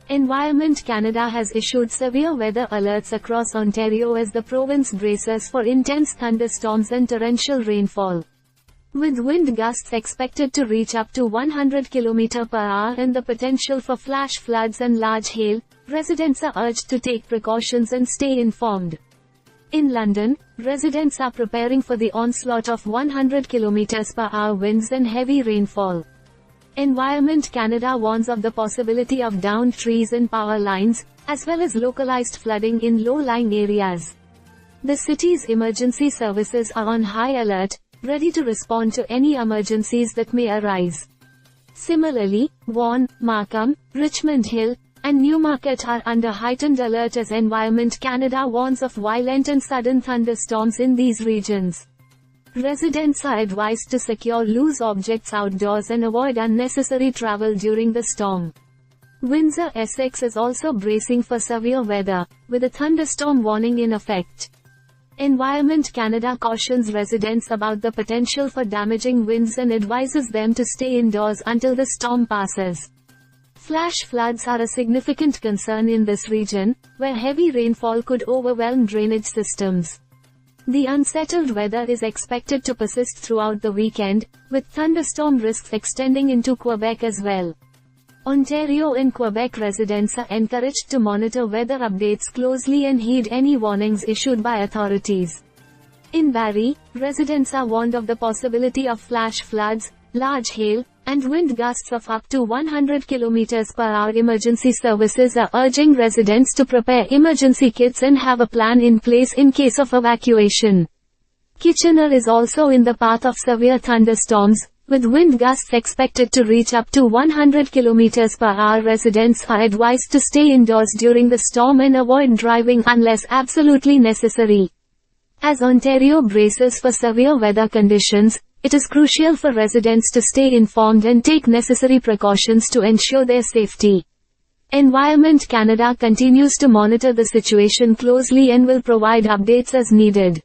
Environment Canada has issued severe weather alerts across Ontario as the province braces for intense thunderstorms and torrential rainfall. With wind gusts expected to reach up to 100 km per hour and the potential for flash floods and large hail, residents are urged to take precautions and stay informed. In London, residents are preparing for the onslaught of 100 km per hour winds and heavy rainfall. Environment Canada warns of the possibility of downed trees and power lines, as well as localized flooding in low-lying areas. The city's emergency services are on high alert, ready to respond to any emergencies that may arise. Similarly, Vaughan, Markham, Richmond Hill, and Newmarket are under heightened alert as Environment Canada warns of violent and sudden thunderstorms in these regions. Residents are advised to secure loose objects outdoors and avoid unnecessary travel during the storm. Windsor, Essex is also bracing for severe weather, with a thunderstorm warning in effect. Environment Canada cautions residents about the potential for damaging winds and advises them to stay indoors until the storm passes. Flash floods are a significant concern in this region, where heavy rainfall could overwhelm drainage systems. The unsettled weather is expected to persist throughout the weekend, with thunderstorm risks extending into Quebec as well. Ontario and Quebec residents are encouraged to monitor weather updates closely and heed any warnings issued by authorities. In Barrie, residents are warned of the possibility of flash floods, large hail, and wind gusts of up to 100 km per hour. Emergency services are urging residents to prepare emergency kits and have a plan in place in case of evacuation. Kitchener is also in the path of severe thunderstorms, with wind gusts expected to reach up to 100 km per hour. Residents are advised to stay indoors during the storm and avoid driving unless absolutely necessary. As Ontario braces for severe weather conditions, it is crucial for residents to stay informed and take necessary precautions to ensure their safety. Environment Canada continues to monitor the situation closely and will provide updates as needed.